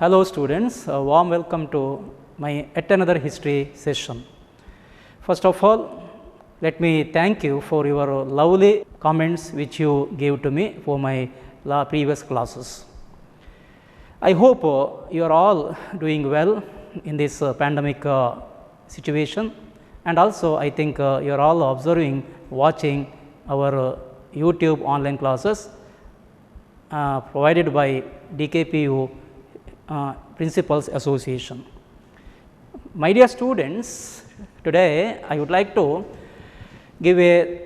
Hello students, a warm welcome to my yet another history session. First of all, let me thank you for your lovely comments which you gave to me for my previous classes. I hope you are all doing well in this pandemic situation, and also I think you are all observing, watching our YouTube online classes provided by DKPU Principals Association. My dear students, today I would like to give a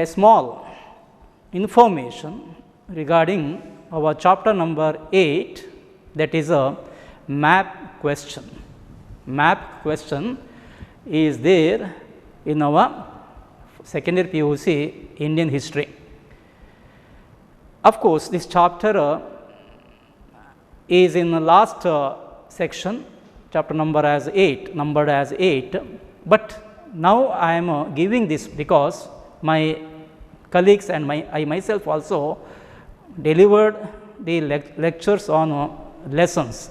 small information regarding our chapter number 8, that is a map question. Map question is there in our secondary PUC Indian history. Of course, this chapter is in the last section, chapter number as 8, numbered as 8, but now I am giving this because my colleagues and I myself also delivered the lectures on lessons.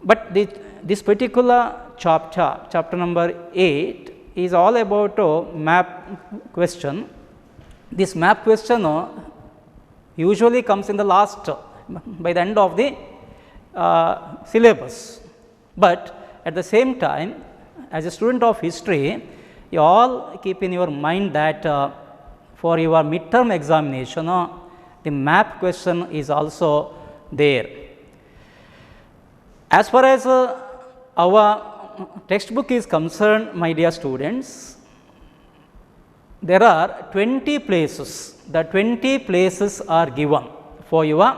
But this particular chapter number 8 is all about map question. This map question usually comes in the last, by the end of the syllabus, but at the same time, as a student of history, you all keep in your mind that for your midterm examination, the map question is also there. As far as our textbook is concerned, my dear students, there are 20 places. The 20 places are given for your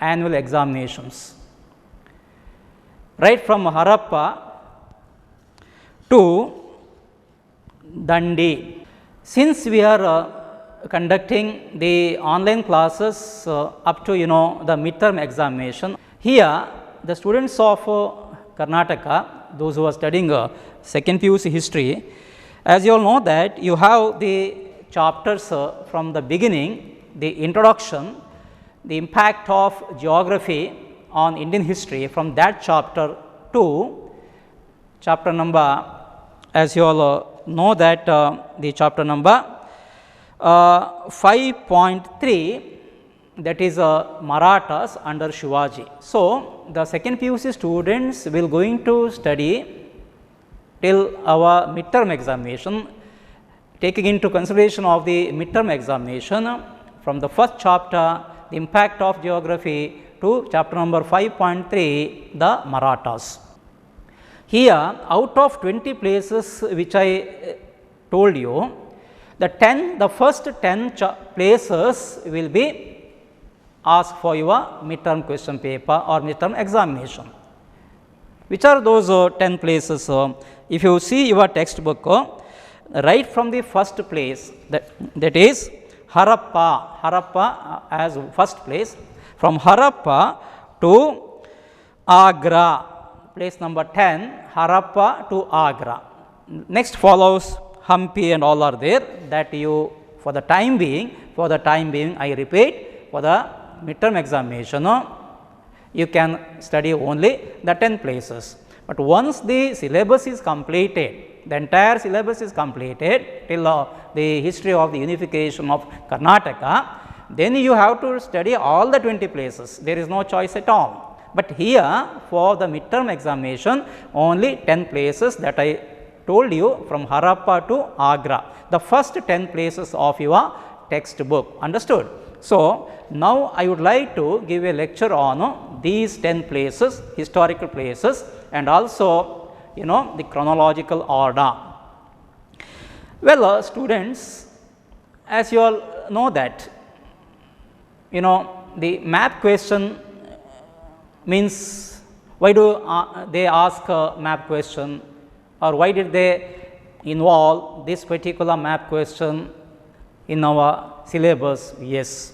annual examinations. Right from Harappa to Dandi. Since we are conducting the online classes up to the midterm examination, here the students of Karnataka, those who are studying second PUC history, as you all know that you have the chapters from the beginning, the introduction, the impact of geography on Indian history, from that chapter to chapter number, as you all know that the chapter number 5.3, that is Marathas under Shivaji. So, the second PUC students will going to study till our midterm examination, taking into consideration of the midterm examination from the first chapter, the impact of geography, to chapter number 5.3, the Marathas. Here, out of 20 places which I told you, the first 10 places will be asked for your midterm question paper or midterm examination. Which are those 10 places? If you see your textbook, right from the first place, that is Harappa as first place. From Harappa to Agra, place number 10, Harappa to Agra. Next follows Hampi and all are there, that you for the time being I repeat, for the midterm examination you can study only the 10 places. But once the syllabus is completed, the entire syllabus is completed till the history of the unification of Karnataka, then you have to study all the 20 places. There is no choice at all. But here for the midterm examination, only 10 places that I told you, from Harappa to Agra, the first 10 places of your textbook. Understood? So, now I would like to give a lecture on these 10 places, historical places, and also the chronological order. Well, students, as you all know that the map question means, why do they ask a map question, or why did they involve this particular map question in our syllabus? Yes,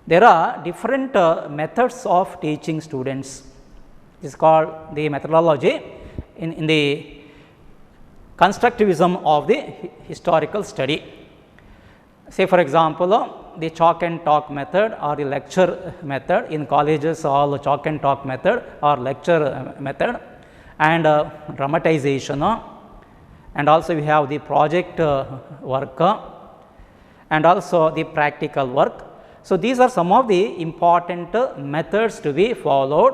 there are different methods of teaching students. It is called the methodology in the constructivism of the historical study. Say for example, the chalk and talk method or the lecture method. In colleges, all chalk and talk method or lecture method, and dramatization, and also we have the project work, and also the practical work. So, these are some of the important methods to be followed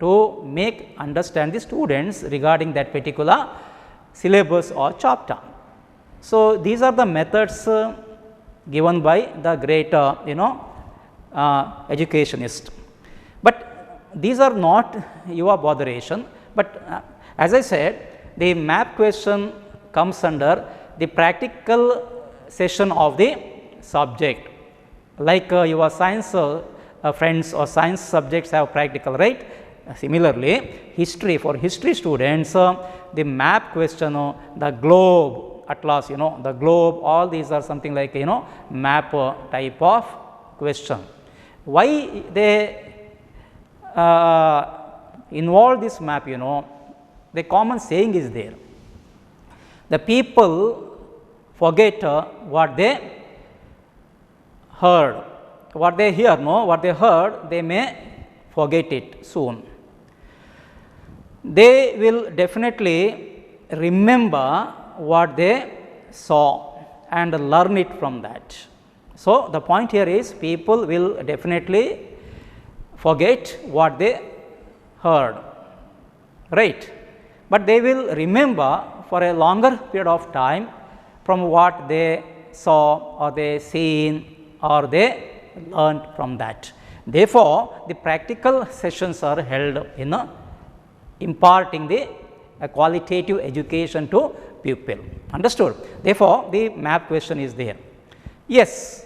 to make understand the students regarding that particular syllabus or chapter. So, these are the methods given by the great educationist, but these are not your botheration, but as I said, the map question comes under the practical session of the subject, like your science friends or science subjects have practical, right. Similarly, history, for history students, the map question, the globe, atlas, the globe, all these are something like map type of question. Why they involve this map? The common saying is there. The people forget what they heard, what they hear, what they heard, they may forget it soon. They will definitely remember what they saw and learn it from that. So, the point here is people will definitely forget what they heard, right, but they will remember for a longer period of time from what they saw or they seen or they learned from that. Therefore, the practical sessions are held in imparting the qualitative education to pupil. Understood? Therefore, the map question is there. Yes,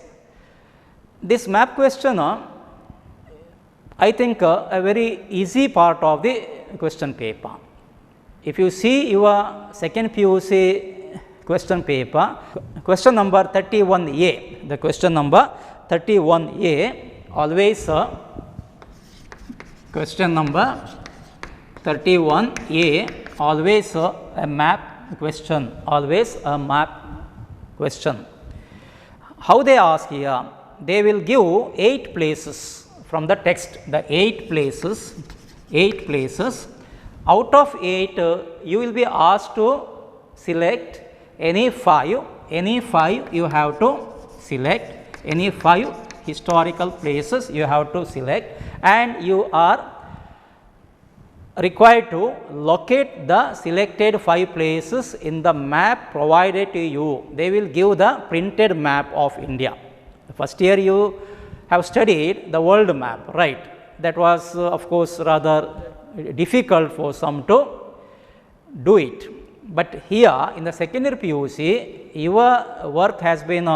this map question, I think a very easy part of the question paper. If you see your second PUC question paper, question number 31A, the question number 31A, always question number 31A, always a map question, always a map question. How they ask here? They will give 8 places from the text, the 8 places, 8 places. Out of 8, you will be asked to select any 5, you have to select any 5 historical places you have to select, and you are required to locate the selected 5 places in the map provided to you. They will give the printed map of India. The first year you have studied the world map, right. That was of course rather difficult for some to do it, but here in the second year PUC your work has been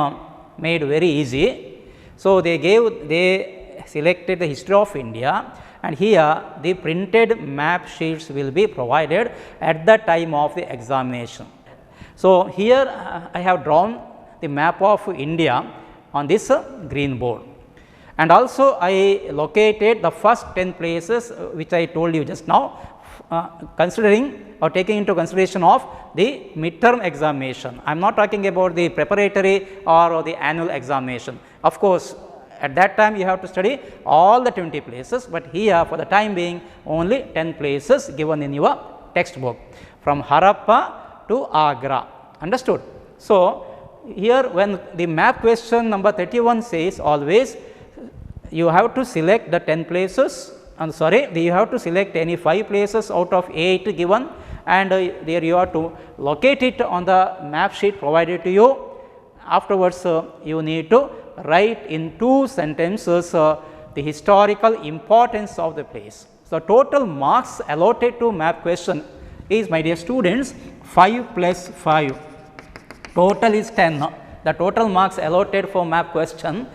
made very easy. So, they selected the history of India, and here the printed map sheets will be provided at the time of the examination. So, here I have drawn the map of India on this green board, and also I located the first 10 places which I told you just now, considering or taking into consideration of the midterm examination. I am not talking about the preparatory or the annual examination. Of course, at that time you have to study all the 20 places, but here for the time being only 10 places given in your textbook from Harappa to Agra. Understood? So, here when the map question number 31 says always you have to select the 10 places, you have to select any 5 places out of 8 given, and there you have to locate it on the map sheet provided to you. Afterwards, you need to write in 2 sentences the historical importance of the place. So, total marks allotted to map question is, my dear students, 5 plus 5, total is 10. The total marks allotted for map question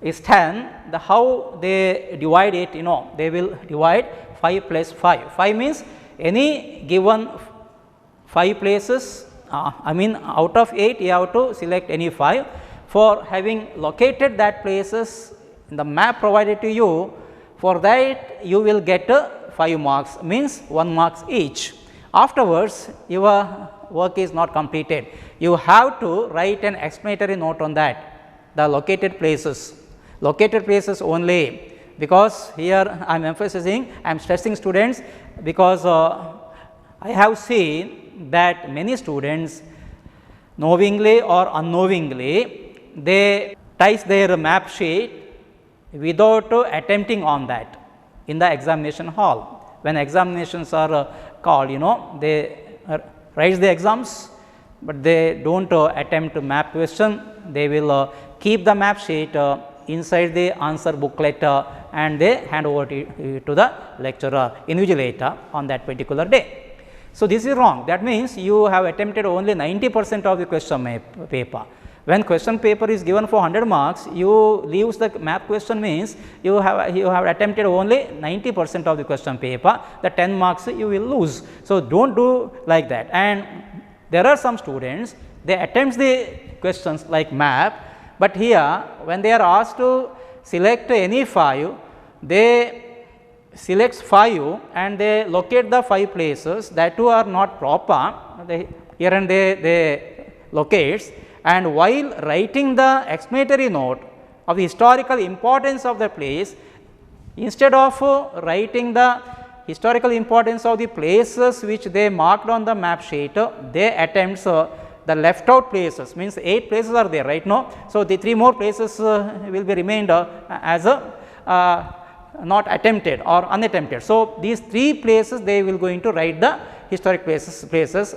is 10. The how they divide it, they will divide 5 plus 5. 5 means any given 5 places, out of 8 you have to select any 5. For having located that places in the map provided to you, for that you will get 5 marks, means 1 marks each. Afterwards, your work is not completed. You have to write an explanatory note on that. the located places. Located places only, because here I am emphasizing, I am stressing students, because I have seen that many students knowingly or unknowingly they type their map sheet without attempting on that in the examination hall. When examinations are called, they write the exams, but they do not attempt map question. They will keep the map sheet inside the answer booklet and they hand over to the lecturer invigilator on that particular day. So, this is wrong. That means, you have attempted only 90% of the question paper. When question paper is given for 100 marks, you leaves the map question, means you have attempted only 90% of the question paper, the 10 marks you will lose. So, do not do like that. And there are some students, they attempt the questions like map, but here when they are asked to select any 5, they select 5 and they locate the 5 places that too are not proper, here and they locates, and while writing the explanatory note of the historical importance of the place, instead of writing the historical importance of the places which they marked on the map sheet, they attempts the left out places, means 8 places are there, right now. So, the 3 more places will be remained as not attempted or unattempted. So, these 3 places they will going to write the historic places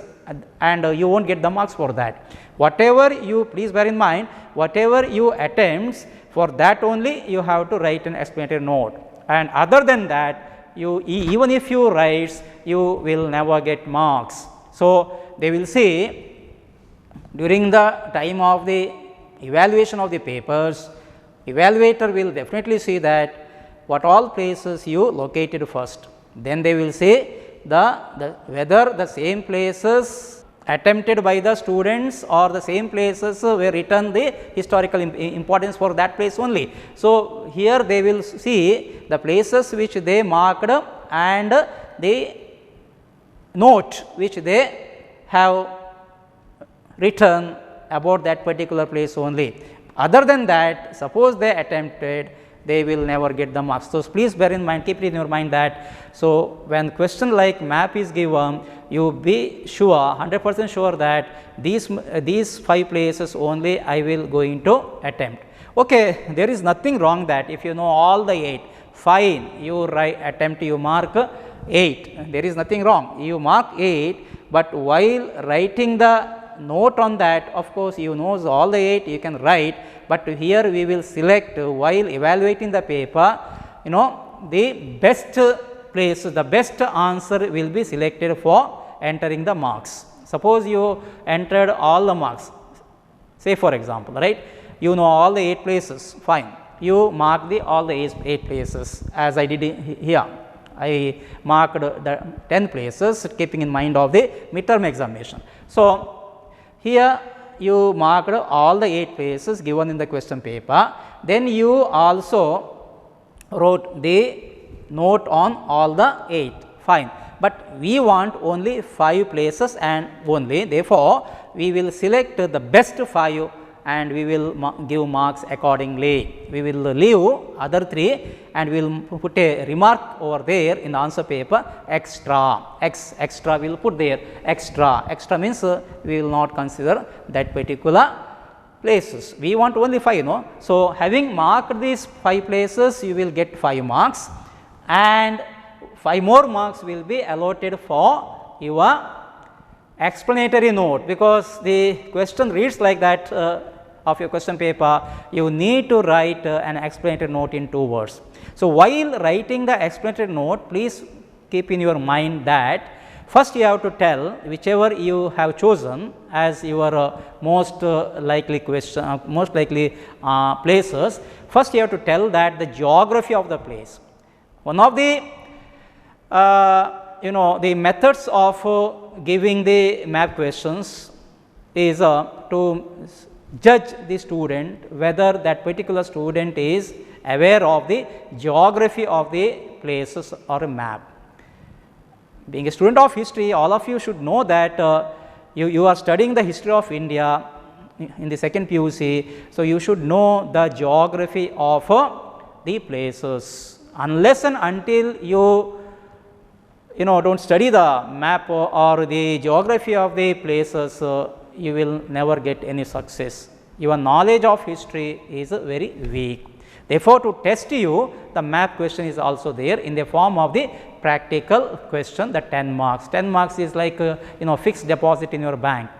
and you will not get the marks for that. Whatever you, please bear in mind, whatever you attempts, for that only you have to write an explanatory note, and other than that, you even if you write, you will never get marks. So, they will say during the time of the evaluation of the papers, evaluator will definitely see that what all places you located first. Then they will say whether the same places attempted by the students or the same places were written the historical importance for that place only. So, here they will see the places which they marked and the note which they have written about that particular place only. Other than that, suppose they attempted, they will never get the marks. So, please bear in mind, keep it in your mind that, so when question like map is given, you be sure, 100% sure that these 5 places only I will going to attempt. Okay, there is nothing wrong that if you know all the 8, fine, you attempt, you mark 8, there is nothing wrong, you mark 8, but while writing the note on that, of course, you know all the 8 you can write, but here we will select while evaluating the paper, the best place, the best answer will be selected for entering the marks. Suppose you entered all the marks, say for example, right, you know all the 8 places, fine, you mark all the 8 places as I did here. I marked the 10 places keeping in mind of the midterm examination. So, here you marked all the 8 places given in the question paper, then you also wrote the note on all the 8, fine, but we want only 5 places and only, therefore, we will select the best 5 and we will give marks accordingly. We will leave other 3 and we will put a remark over there in the answer paper extra, extra we will put there, extra means we will not consider that particular places. We want only 5, So, having marked these 5 places, you will get 5 marks and 5 more marks will be allotted for your explanatory note, because the question reads like that of your question paper, you need to write an explanatory note in 2 words. So, while writing the explanatory note, please keep in your mind that first you have to tell whichever you have chosen as your most likely question, most likely places. First you have to tell that the geography of the place. One of the the methods of giving the map questions is to judge the student whether that particular student is aware of the geography of the places or a map. Being a student of history, all of you should know that you are studying the history of India in the second PUC. So, you should know the geography of the places. Unless and until you don't study the map or the geography of the places, you will never get any success. Your knowledge of history is very weak. Therefore, to test you, the map question is also there in the form of the practical question, the 10 marks. 10 marks is like fixed deposit in your bank,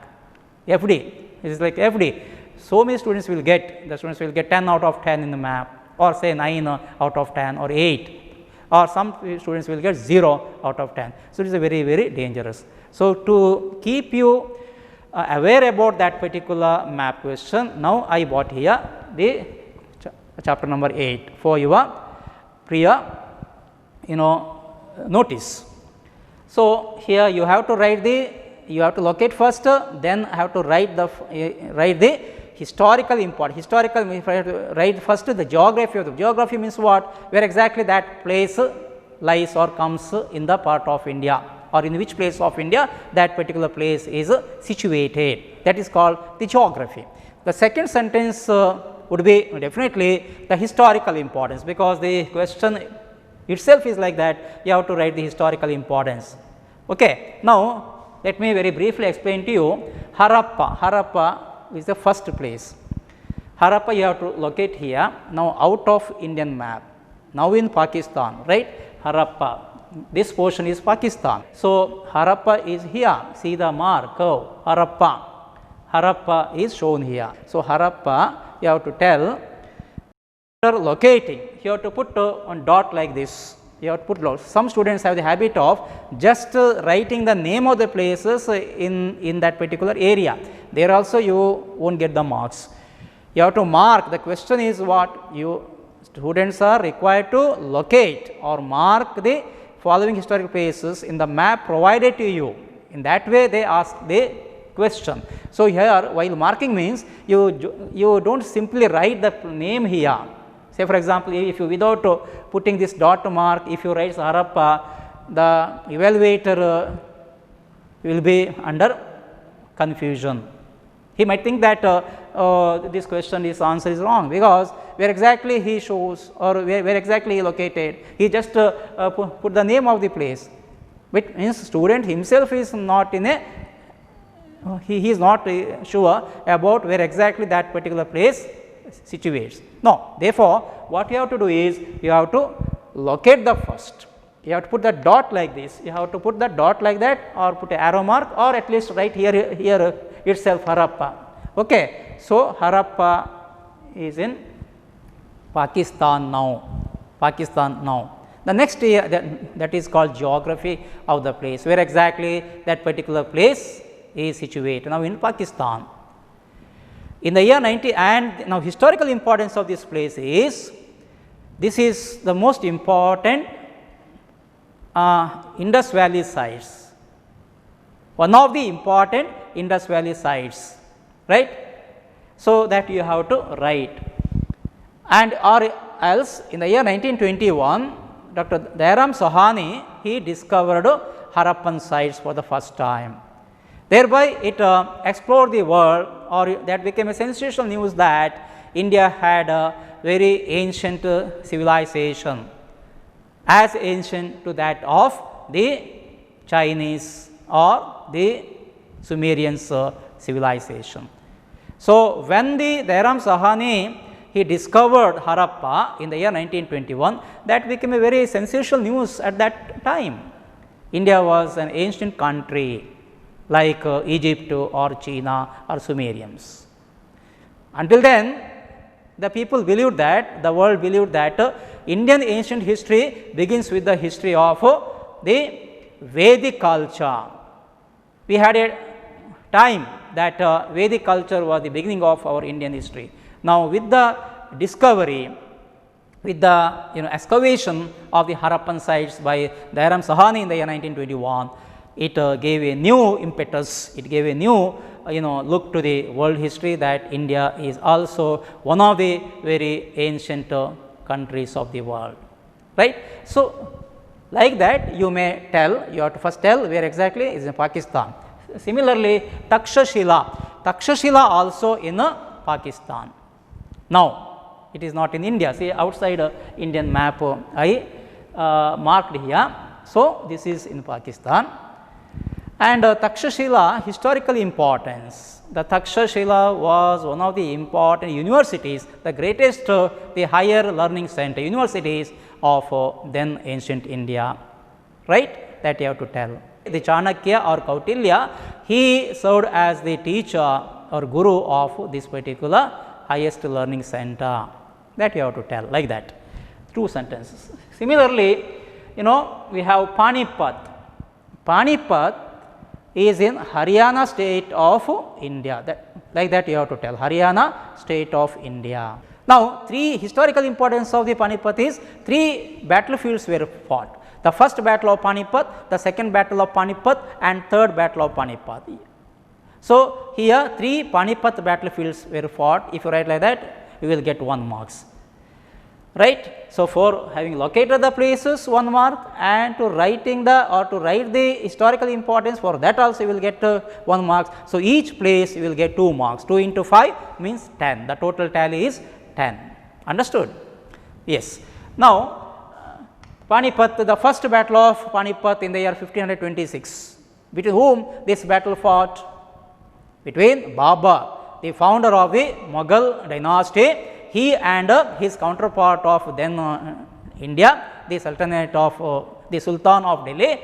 FD. It is like FD. So many students will get, the students will get 10 out of 10 in the map, or say 9 out of 10 or 8, or some students will get 0 out of 10. So, it is a very, very dangerous. So, to keep you aware about that particular map question, now I brought here the chapter number 8 for your prior notice. So, here you have to write you have to locate first, then have to write the historical import. Historical means write first the geography of the geography means what? Where exactly that place lies or comes in the part of India, or in which place of India that particular place is situated. That is called the geography. The second sentence would be definitely the historical importance, because the question itself is like that. You have to write the historical importance. Okay. Now, let me very briefly explain to you. Harappa is the first place. Harappa you have to locate here. Now, out of Indian map, now in Pakistan, right? Harappa, this portion is Pakistan. So, Harappa is here. See the mark, Harappa. Harappa is shown here. So, Harappa you have to tell, after locating, you have to put on dot like this. You have to put dot. Some students have the habit of just writing the name of the places in that particular area. There also you won't get the marks. You have to mark. The question is what? Students are required to locate or mark the following historical places in the map provided to you. In that way they ask the question. So, here while marking means you do not simply write the name here. Say for example, if you without putting this dot mark, if you write Harappa, the evaluator will be under confusion. He might think that this question, this answer is wrong, because where exactly he shows or where exactly he located, he just put the name of the place, but means student himself is not in a he is not sure about where exactly that particular place situates. No, therefore, what you have to do is you have to locate the first. You have to put the dot like this. You have to put the dot like that, or put an arrow mark, or at least write here itself Harappa. Okay. So, Harappa is in Pakistan now. Pakistan now. The next that is called geography of the place, where exactly that particular place is situated now in Pakistan. In the year 90, and now historical importance of this place is, this is the most important Indus Valley sites, one of the important Indus Valley sites, right. So, that you have to write, and or else in the year 1921, Dr. Dayaram Sahani, he discovered Harappan sites for the first time. Thereby, it explored the world, or that became a sensational news that India had a very ancient civilization, as ancient to that of the Chinese or the Sumerians civilization. So, when the Dayaram Sahani he discovered Harappa in the year 1921, that became a very sensational news at that time. India was an ancient country like Egypt or China or Sumerians. Until then, the people believed that, the world believed that Indian ancient history begins with the history of the Vedic culture. We had a time that Vedic culture was the beginning of our Indian history. Now, with the discovery, with the excavation of the Harappan sites by Dayaram Sahani in the year 1921, it gave a new impetus, it gave a new look to the world history, that India is also one of the very ancient countries of the world, right. So, like that you have to first tell where exactly is in Pakistan. Similarly, Takshashila Takshashila also in Pakistan. Now, it is not in India. See, outside Indian map I marked here. So, this is in Pakistan. And Takshashila historical importance. The Takshashila was one of the important universities, the greatest, the higher learning center universities of then ancient India, right? That you have to tell. The Chanakya or Kautilya, he served as the teacher or guru of this particular highest learning center. That you have to tell, like that. 2 sentences. Similarly, we have Panipat. Panipat is in Haryana state of India. Like that you have to tell, Haryana state of India. Now, 3 historical importance of the Panipat is 3 battlefields were fought. The first battle of Panipat, the second battle of Panipat, and third battle of Panipat. So, here 3 Panipat battlefields were fought. If you write like that, you will get 1 marks. Right. So, for having located the places 1 mark, and to writing to write the historical importance, for that also you will get 1 marks. So, each place you will get 2 marks. 2 into 5 means 10. The total tally is 10. Understood? Yes. Now, Panipat, the first battle of Panipat in the year 1526. Between whom this battle fought? Between Babur, the founder of the Mughal dynasty. He and his counterpart of then India, the Sultanate of the Sultan of Delhi,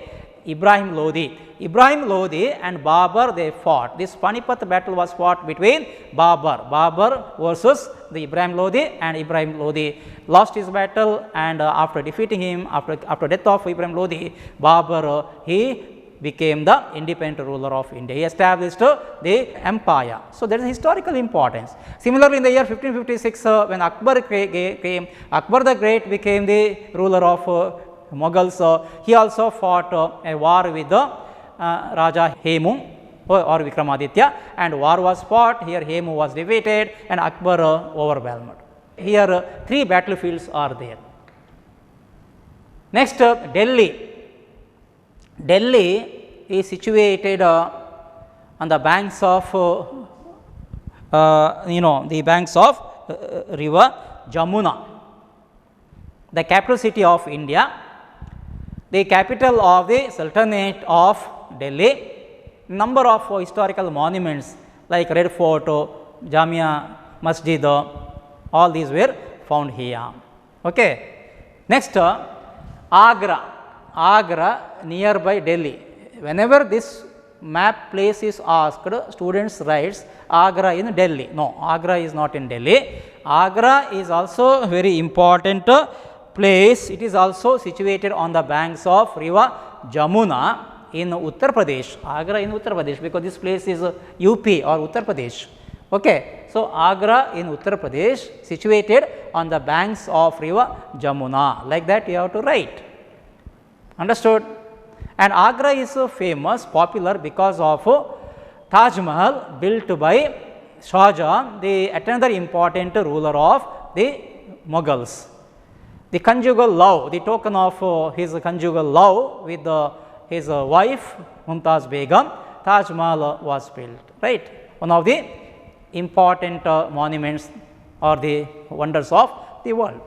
Ibrahim Lodi. Ibrahim Lodi and Babur, they fought. This Panipat battle was fought between Babur versus the Ibrahim Lodi, and Ibrahim Lodi lost his battle, and after defeating him, after death of Ibrahim Lodi, Babur he became the independent ruler of India. He established the empire. So, there is historical importance. Similarly, in the year 1556, when Akbar came, Akbar the Great became the ruler of Mughals. He also fought a war with Raja Hemu or Vikramaditya, and war was fought. Here Hemu was defeated and Akbar overwhelmed. Here 3 battlefields are there. Next, Delhi. Delhi is situated on the banks of the banks of river Jamuna, the capital city of India, the capital of the Sultanate of Delhi. Number of historical monuments like Red Fort, Jamia Masjid, all these were found here. Okay. Next, Agra. Agra nearby Delhi. Whenever this map place is asked, students writes Agra in Delhi. No, Agra is not in Delhi. Agra is also a very important place. It is also situated on the banks of river Jamuna in Uttar Pradesh. Agra in Uttar Pradesh, because this place is UP or Uttar Pradesh. Okay. So, Agra in Uttar Pradesh, situated on the banks of river Jamuna. Like that you have to write. Understood? And Agra is famous, popular because of Taj Mahal built by Shah Jahan, another important ruler of the Mughals. The conjugal love, the token of his conjugal love with his wife Mumtaz Begum, Taj Mahal was built, right? One of the important monuments or the wonders of the world.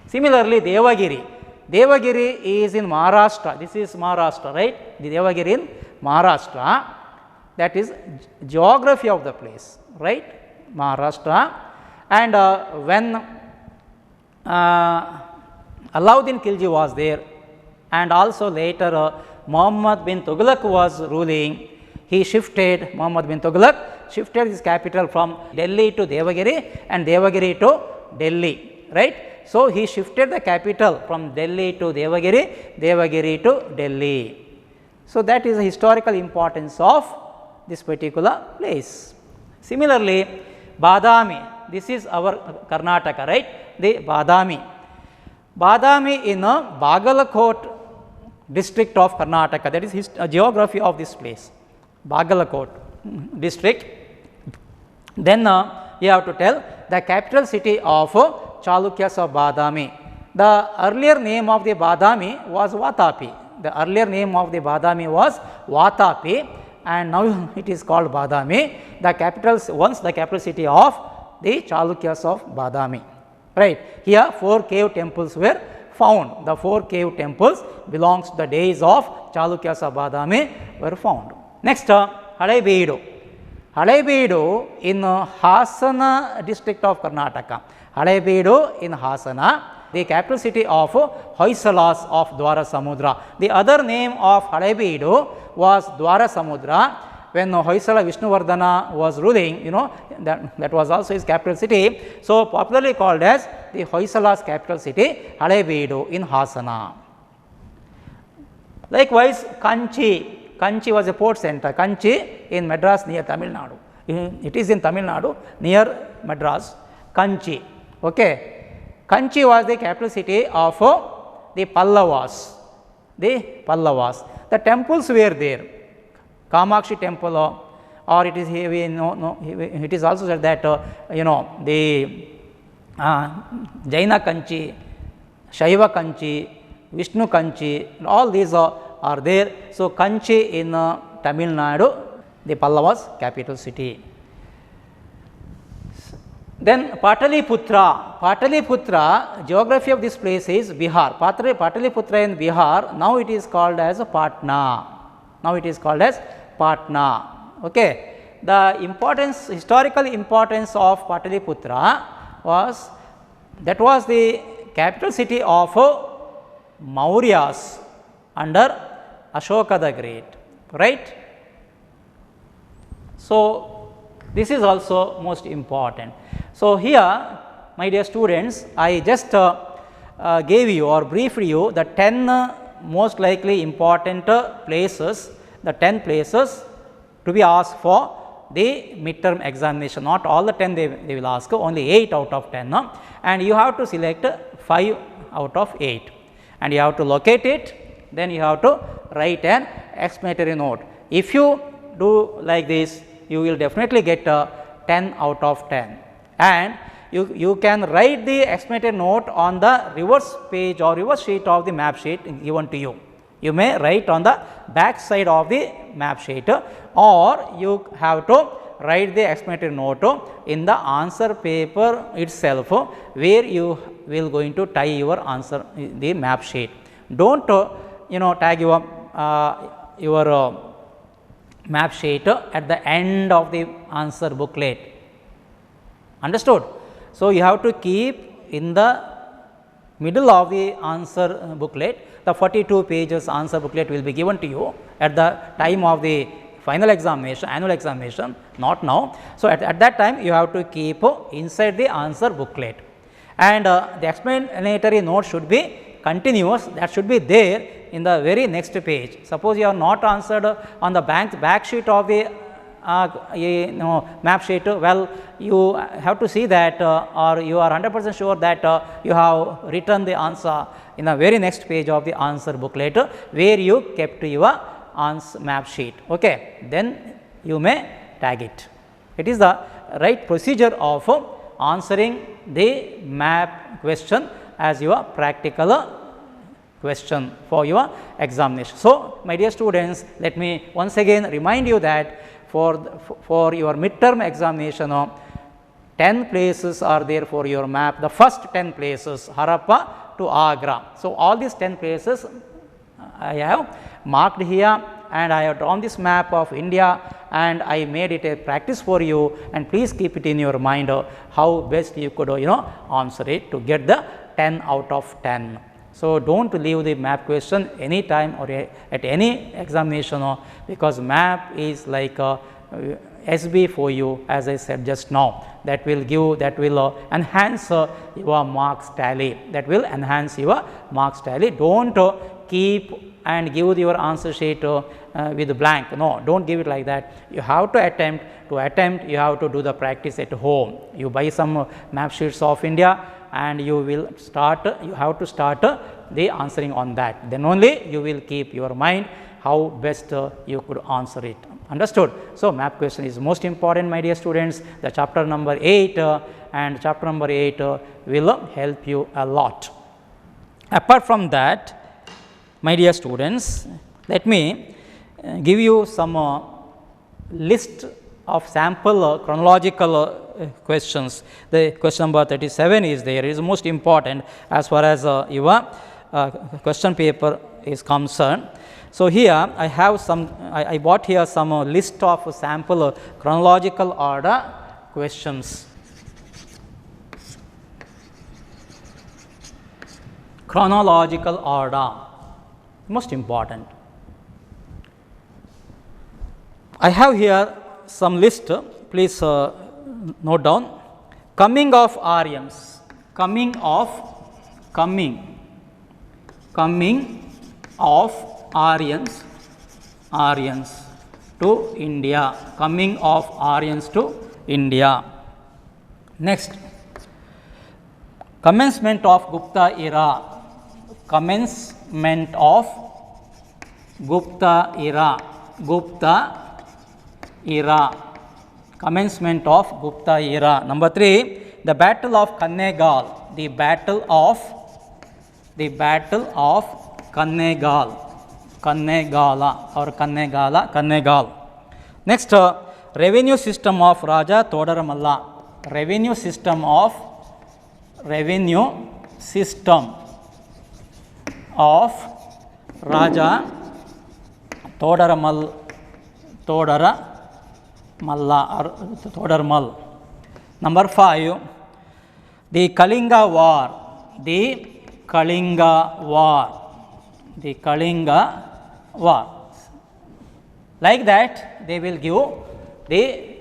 Similarly, Devagiri. Devagiri is in Maharashtra. This is Maharashtra, right? The Devagiri in Maharashtra. That is geography of the place, right? Maharashtra. And when Alauddin Khilji was there, and also later Muhammad bin Tughlaq was ruling, Muhammad bin Tughlaq shifted his capital from Delhi to Devagiri and Devagiri to Delhi, right? So, he shifted the capital from Delhi to Devagiri, Devagiri to Delhi. So, that is the historical importance of this particular place. Similarly, Badami, this is our Karnataka, right? The Badami. Badami in a Bagalkot district of Karnataka, that is geography of this place, Bagalkot district. Then you have to tell the capital city of Chalukyas of Badami. The earlier name of the Badami was Vatapi. The earlier name of the Badami was Vatapi, and now it is called Badami. The capitals, once the capital city of the Chalukyas of Badami. Right. Here 4 cave temples were found. The 4 cave temples belongs to the days of Chalukyas of Badami were found. Next, Halebeedu. Halebeedu in Hasana district of Karnataka. Halebeedu in Hasana, the capital city of Hoysalas of Dwarasamudra. The other name of Halebeedu was Dwarasamudra. When Hoysala Vishnuvardhana was ruling, that was also his capital city. So, popularly called as the Hoysala's capital city, Halebeedu in Hasana. Likewise, Kanchi. Kanchi was a port center. Kanchi in Madras near Tamil Nadu. It is in Tamil Nadu near Madras. Kanchi. Okay. Kanchi was the capital city of the Pallavas. The temples were there. Kamakshi temple, or it is it is also said that the Jaina Kanchi, Shaiva Kanchi, Vishnu Kanchi, all these are there. So, Kanchi in Tamil Nadu, the Pallavas capital city. Then Pataliputra. Pataliputra, geography of this place is Bihar. Pataliputra in Bihar, now it is called as Patna. Now it is called as Patna. Okay. The importance, historical importance of Pataliputra was, that was the capital city of Mauryas under Ashoka the Great, right. So, this is also most important. So, here my dear students, I just gave you or briefed you the 10 most likely important places, the 10 places to be asked for the midterm examination. Not all the 10 they will ask, only 8 out of 10, and you have to select 5 out of 8, and you have to locate it, then you have to write an explanatory note. If you do like this, you will definitely get 10 out of 10, and you can write the explanatory note on the reverse page or reverse sheet of the map sheet given to you. You may write on the back side of the map sheet, or you have to write the explanatory note in the answer paper itself, where you will going to tie your answer the map sheet. Don't tag your map sheet at the end of the answer booklet. Understood? So, you have to keep in the middle of the answer booklet. The 42 pages answer booklet will be given to you at the time of the final examination, annual examination, not now. So, at that time you have to keep inside the answer booklet, and the explanatory note should be continuous, that should be there in the very next page. Suppose you have not answered on the back sheet of the map sheet, well, you have to see that or you are 100% sure that you have written the answer in the very next page of the answer booklet, where you kept your answer map sheet. Okay. Then you may tag it. It is the right procedure of answering the map question as your practical question for your examination. So, my dear students, let me once again remind you that for your midterm examination, 10 places are there for your map. The first 10 places, Harappa to Agra. So, all these 10 places I have marked here, and I have drawn this map of India, and I made it a practice for you, and please keep it in your mind how best you could answer it to get the 10 out of 10. So, do not leave the map question any time or at any examination, because map is like SB for you, as I said just now. That will give, that will enhance your marks tally, that will enhance your marks tally. Do not keep and give your answer sheet with blank. No, do not give it like that. You have to attempt. To attempt, you have to do the practice at home. You buy some map sheets of India, and you will start, you have to start the answering on that. Then only you will keep your mind how best you could answer it. Understood? So, map question is most important, my dear students. The chapter number 8 and chapter number 8 will help you a lot. Apart from that, my dear students, let me give you some list of sample chronological questions. The question number 37 is there. It is most important as far as your question paper is concerned. So, here I have some, I bought here some list of sample chronological order questions. Chronological order, most important. I have here some list, please note down. Coming of Aryans, coming of Aryans to India, coming of Aryans to India. Next, commencement of Gupta era, commencement of Gupta era, commencement of Gupta era. Number 3, the battle of Kannegal, the battle of Kannegal. Next, revenue system of Raja Todaramalla, revenue system of Raja Todarmal. Number 5, the Kalinga War. Like that, they will give the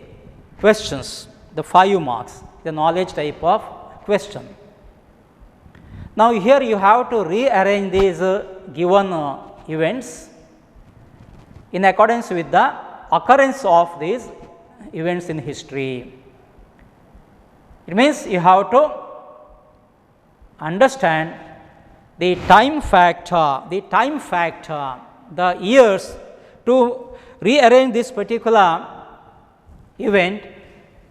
questions, the 5 marks, the knowledge type of question. Now, here you have to rearrange these given events in accordance with the occurrence of these events in history. It means you have to understand the time factor, the years to rearrange this particular event.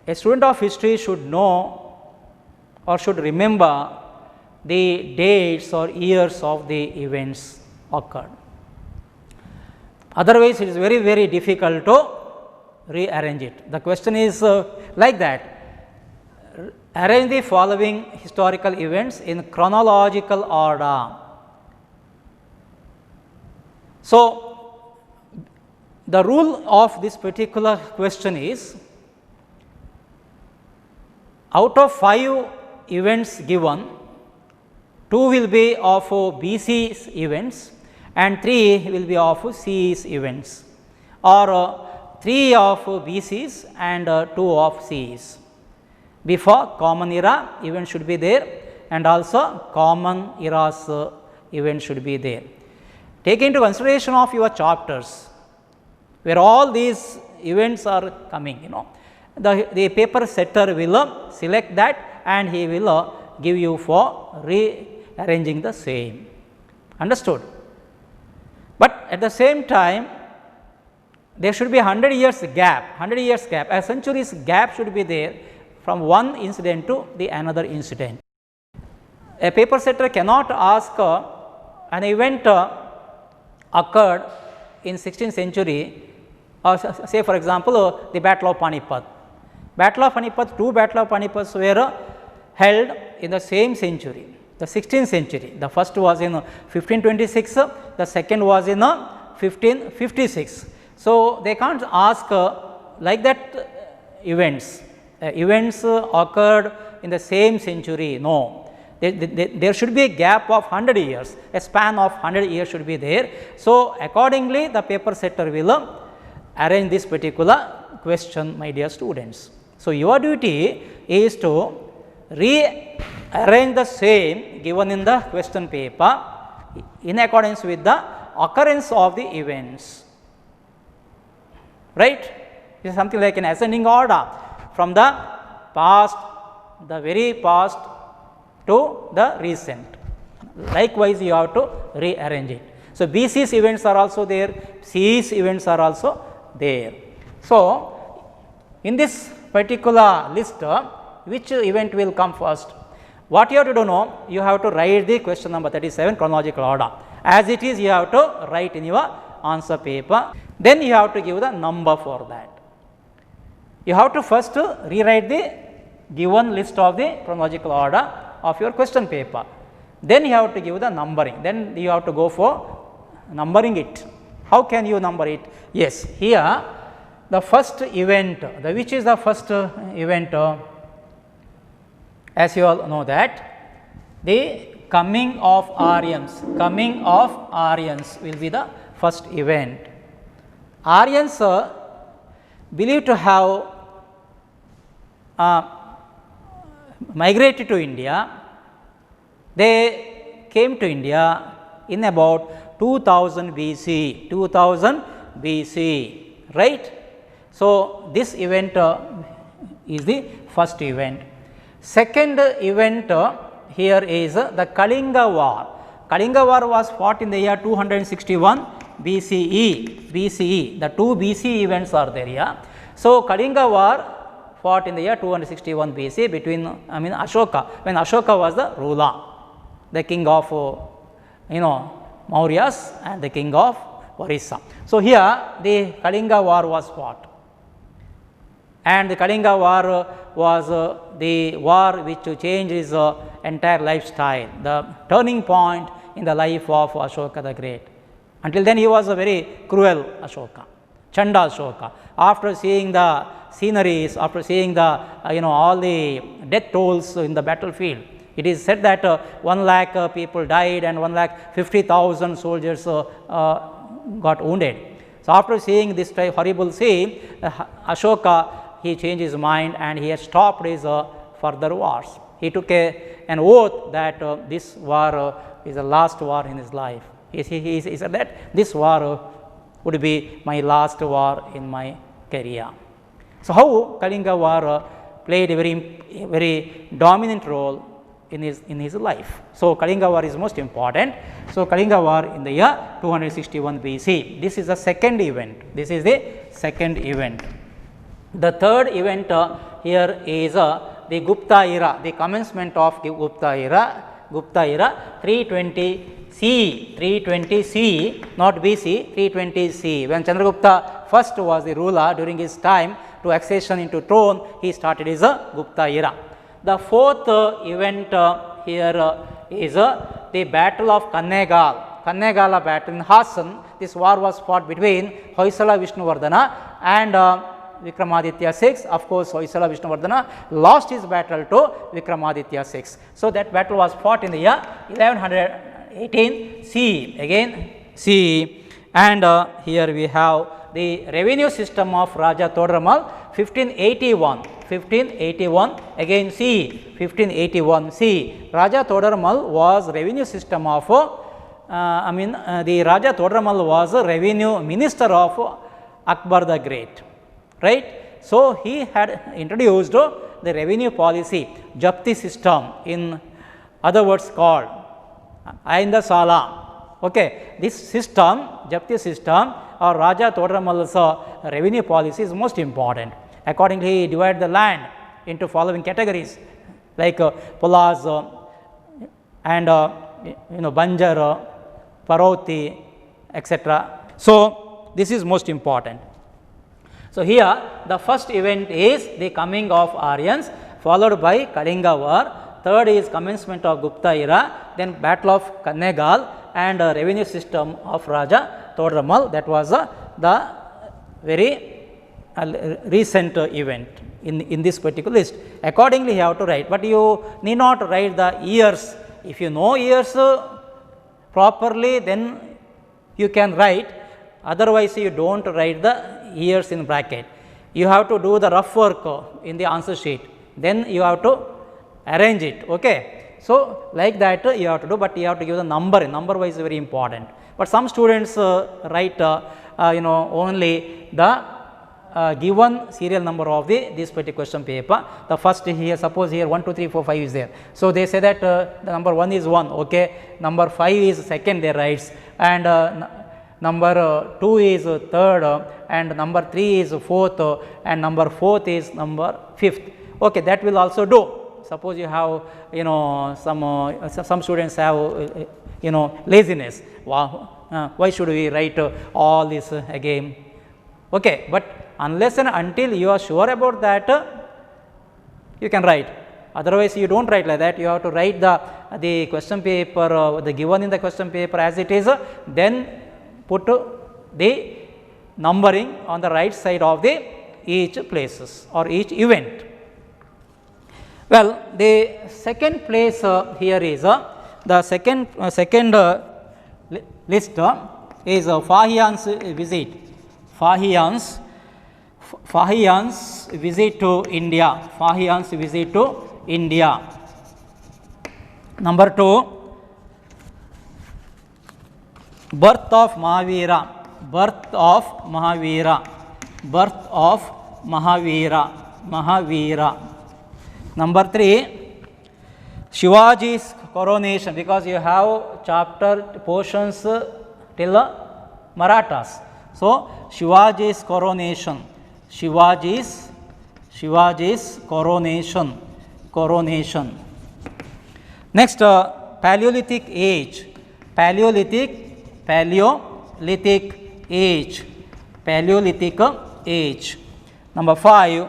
A student of history should know or should remember the dates or years of the events occurred. Otherwise, it is very, very difficult to rearrange it. The question is like that: arrange the following historical events in chronological order. So, the rule of this particular question is, out of 5 events given, 2 will be of BC's events and 3 will be of C's events, or 3 of BC's and 2 of C's. Before common era event should be there, and also common era's event should be there. Take into consideration of your chapters where all these events are coming, the paper setter will select that and he will give you for rearranging the same. Understood? But at the same time, there should be 100 years gap, a century's gap should be there from one incident to the another incident. A paper setter cannot ask an event occurred in 16th century, or say for example the Battle of Panipat. Two Battle of Panipats were held in the same century, the 16th century. The first was in 1526, the second was in 1556. So, they can't ask like that events occurred in the same century. No, there should be a gap of 100 years, a span of 100 years should be there. So, accordingly the paper setter will arrange this particular question, my dear students. So, your duty is to rearrange the same given in the question paper in accordance with the occurrence of the events, right. It is something like an ascending order from the past, the very past to the recent. Likewise, you have to rearrange it. So, BC's events are also there, C's events are also there. So, in this particular list, which event will come first? What you have to do now, you have to write the question number 37 chronological order. As it is, you have to write in your answer paper. Then you have to give the number for that. You have to first rewrite the given list of the chronological order of your question paper. Then you have to give the numbering. Then you have to go for numbering it. How can you number it? Yes, here the first event, which is the first event, as you all know that the coming of Aryans will be the first event. Aryans believed to have migrated to India. They came to India in about 2000 BC, right. So, this event is the first event. Second event here is the Kalinga War. Kalinga War was fought in the year 261 BCE. The two BC events are there here. So, Kalinga War fought in the year 261 BC between Ashoka, when Ashoka was the ruler, the king of Mauryas and the king of Orissa. So, here the Kalinga War was fought, and the Kalinga War was the war which changed his entire lifestyle, the turning point in the life of Ashoka the Great. Until then he was a very cruel Ashoka, Chanda Ashoka. After seeing the sceneries, after seeing the all the death tolls in the battlefield, it is said that 1 lakh people died and 1,50,000 soldiers got wounded. So, after seeing this horrible scene, Ashoka, he changed his mind and he has stopped his further wars. He took an oath that this war is the last war in his life. He said that this war would be my last war in my career. So, how Kalinga War played a very dominant role in his life. So, Kalinga War is most important. So, Kalinga War in the year 261 BC. This is the second event. The third event here is the Gupta era, the commencement of the Gupta era 320 CE, not BC, 320 CE. When Chandragupta first was the ruler, during his time to accession into throne, he started his Gupta era. The fourth event here is the Battle of Kannegala battle in Hassan. This war was fought between Hoysala Vishnuvardhana and Vikramaditya VI. Of course, Hoysala Vishnuvardhana lost his battle to Vikramaditya VI. So, that battle was fought in the year 1118 CE, again CE. And here we have the revenue system of Raja Todramal 1581 again CE 1581 CE. Raja Todramal was revenue system of the Raja Todramal was a revenue minister of Akbar the Great, right. So, he had introduced the revenue policy, Japti system, in other words called Ainda Sala. Okay. This system, Japti system or Raja Todramal's revenue policy is most important. Accordingly, he divided the land into following categories like Pulas and Banjar, Paroti, etc. So, this is most important. So, here the first event is the coming of Aryans, followed by Kalinga War. Third is commencement of Gupta era, then Battle of Kannegal and revenue system of Raja Todramal. That was the very recent event in this particular list. Accordingly, you have to write, but you need not write the years. If you know years properly, then you can write, otherwise you do not write the years in bracket. You have to do the rough work in the answer sheet, then you have to arrange it. Okay. So, like that you have to do, but you have to give the number wise very important. But some students write only the given serial number of this particular question paper. The first here, suppose here 1, 2, 3, 4, 5 is there. So, they say that the number 1 is 1, okay. Number 5 is second, they writes, and number 2 is third, and number 3 is fourth, and number 4th is number 5th. Okay, that will also do. Suppose you have some students have laziness. Wow, why should we write all this again? Okay, but Unless and until you are sure about that, you can write. Otherwise, you don't write like that. You have to write the question paper, the given in the question paper as it is, then put the numbering on the right side of the each places or each event. Well, the second place here is the second list is Fahian's visit. Fahian's visit to India. Fahian's visit to India. Number 2, birth of Mahavira. Birth of Mahavira. Birth of Mahavira. Mahavira. Number 3, Shivaji's coronation, because you have chapter portions till Marathas. So, Shivaji's coronation. Shivaji's coronation. Coronation. Next, Paleolithic age. Paleolithic age. Paleolithic age. Number 5,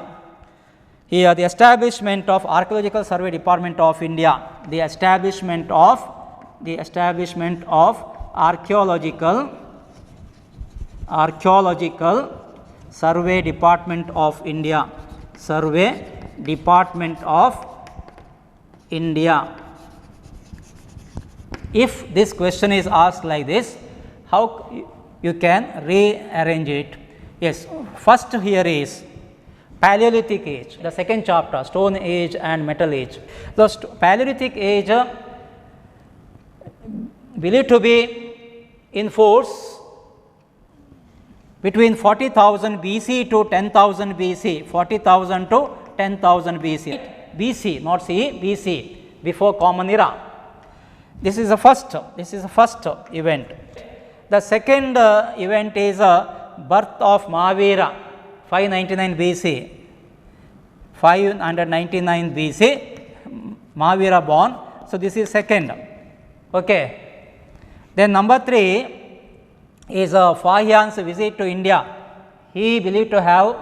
here the establishment of Archaeological Survey Department of India. The establishment of Archaeological Survey Department of India. Survey Department of India. If this question is asked like this, how you can rearrange it? Yes, first here is Paleolithic age, the second chapter, Stone Age and Metal Age. The Paleolithic age believed to be in force between 40,000 BC to 10,000 BC. 40,000 to 10,000 BC. BC, not CE, BC, before Common Era. This is the first event. The second event is birth of Mahavira, 599 BC. 599 BC, Mahavira born. So, this is second. Okay. Then number 3 is Fahian's visit to India. He believed to have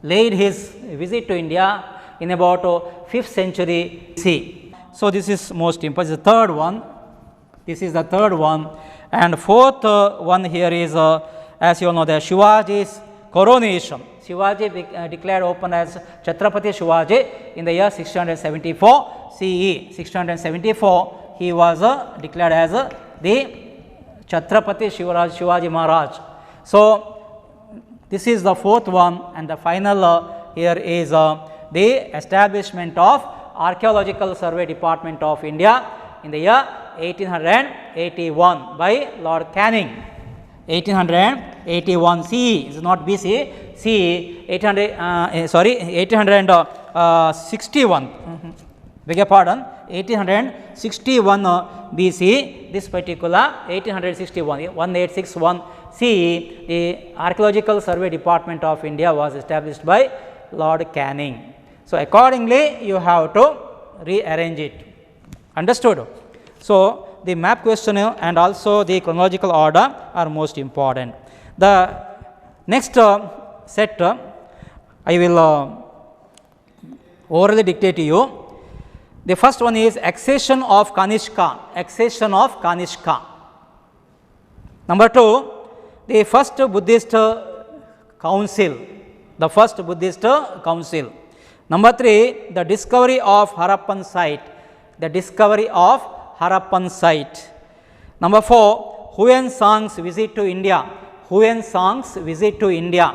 laid his visit to India in about 5th century CE. So, this is most important. The third one. This is the third one. And fourth one here is, as you all know, the Shivaji's coronation. Shivaji declared open as Chhatrapati Shivaji in the year 674 CE. 674 he was declared as the Chhatrapati Shivaji Maharaj. So, this is the fourth one, and the final here is the establishment of Archaeological Survey Department of India in the year 1881 by Lord Canning. 1881 CE, is not BC, CE 1861, beg your pardon, 1861 BC, this particular 1861, 1861 CE, the Archaeological Survey Department of India was established by Lord Canning. So, accordingly you have to rearrange it. Understood? So, the map question and also the chronological order are most important. The next set I will orally dictate to you. The first one is accession of Kanishka. Accession of Kanishka. Number 2, the first Buddhist council. The first Buddhist council. Number 3, the discovery of Harappan site. The discovery of Harappan site. Number 4, Huyen Tsang's visit to India. Huyen Tsang's visit to India.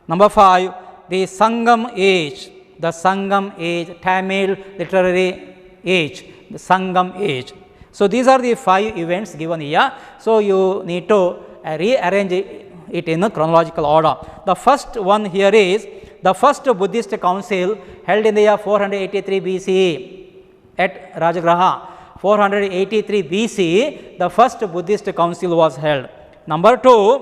Number 5, the Sangam age. The Sangam age, Tamil literary age, the Sangam age. So, these are the 5 events given here. So, you need to rearrange it in a chronological order. The first one here is the first Buddhist council held in the year 483 BCE at Rajagriha. 483 BCE, the first Buddhist council was held. Number 2,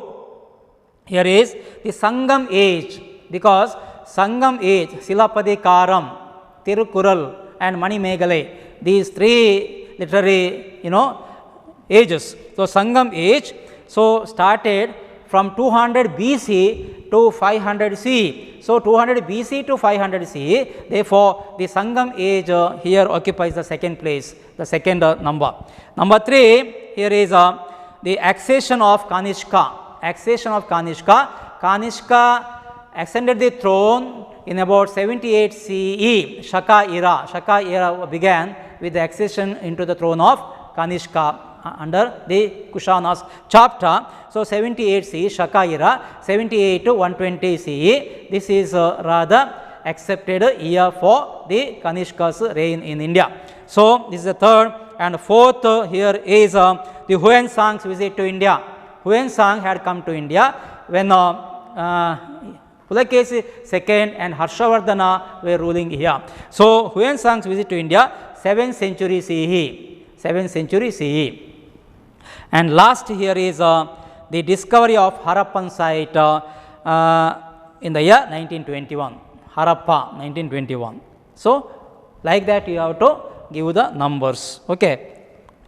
here is the Sangam age, because Sangam age, Silapadikaram, Tirukural and Manimegalai, these 3 literary ages. So, Sangam age started from 200 BC to 500 CE. So, 200 BC to 500 CE, therefore, the Sangam age here occupies the second place, the second number. Number 3, here is the accession of Kanishka. Accession of Kanishka. Kanishka ascended the throne in about 78 CE, Shaka era. Shaka era began with the accession into the throne of Kanishka under the Kushanas chapter. So, 78 CE, Shaka era, 78 to 120 CE. This is rather accepted year for the Kanishka's reign in India. So, this is the third. And fourth here is the Huensang's visit to India. Huensang had come to India when Pulakesi II and Harshavardhana were ruling here. So, Huensang's visit to India 7th century CE, 7th century CE. And last here is the discovery of Harappan site in the year 1921, Harappa 1921. So, like that you have to give the numbers. Okay.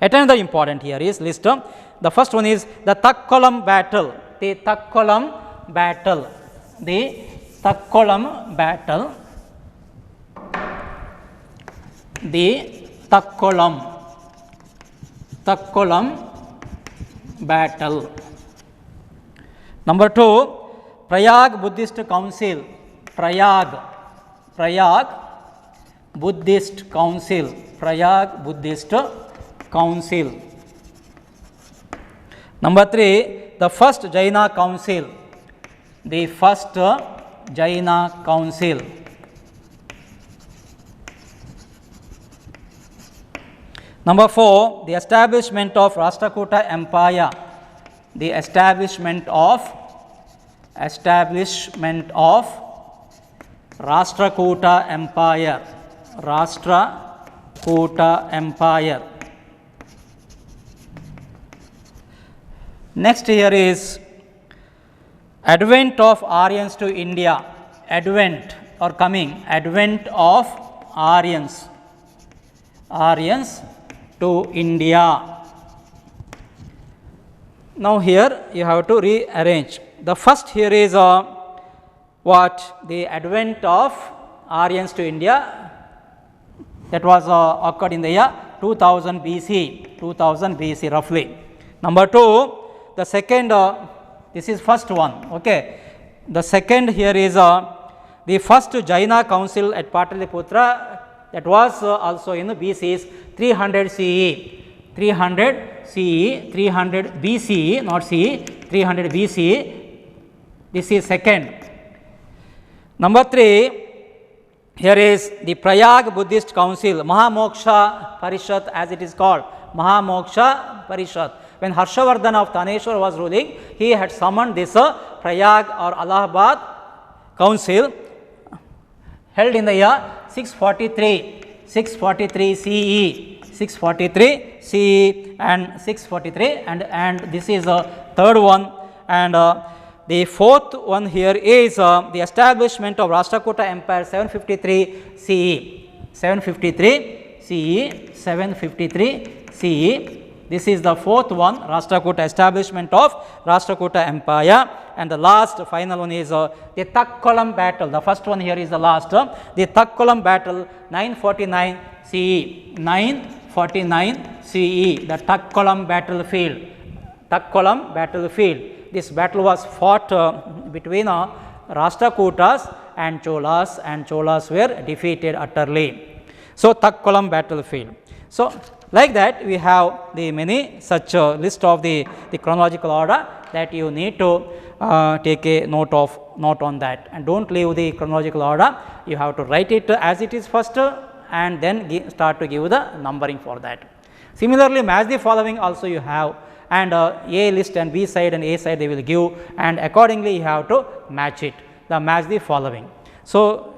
Yet another important here is list. The first one is the Takkolam battle, the Takkolam battle, the Takkolam battle, the Takkolam battle. Number 2, Prayag Buddhist Council, Prayag Buddhist Council, Prayag Buddhist Council. Number 3, the first Jaina Council, the first Jaina Council. Number 4, the establishment of Rashtrakuta Empire, the establishment of Rashtrakuta Empire, Rashtrakuta Empire. Next here is advent of Aryans to India, advent or coming, advent of Aryans to India. Now, here you have to rearrange. The first here is what? The advent of Aryans to India, that was occurred in the year 2000 BC, roughly. Number 2, the second, this is first one. Okay. The second here is the first Jaina council at Pataliputra, that was also in BC 300 CE, 300 BCE, not CE, 300 BCE. This is second. Number 3, here is the Prayag Buddhist Council, Mahamoksha Parishad as it is called, Mahamoksha Parishad. When Harshavardhana of Taneshwar was ruling, he had summoned this Prayag or Allahabad Council, held in the year 643 CE, 643 CE and 643, and this is the third one. And the fourth one here is the establishment of Rashtrakuta Empire 753 CE, 753 CE. This is the fourth one, Rashtrakuta, establishment of Rashtrakuta Empire. And the last final one is the Takkolam battle. The first one here is the last, the Takkolam battle 949 CE, 949 CE, the Takkolam battlefield, Takkolam battlefield. This battle was fought between Rashtrakutas and Cholas were defeated utterly. So, Takkolam battlefield. So, like that we have the many such list of the chronological order that you need to take a note on that, and do not leave the chronological order. You have to write it as it is first and then start to give the numbering for that. Similarly, match the following also you have, and A list and B side and A side they will give, and accordingly you have to match it, the match the following. So,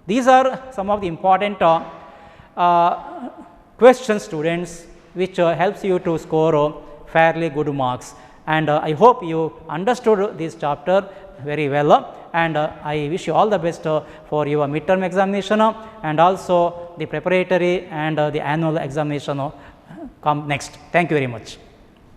these are some of the important questions, students, which helps you to score fairly good marks, and I hope you understood this chapter very well, and I wish you all the best for your midterm examination and also the preparatory and the annual examination come next. Thank you very much.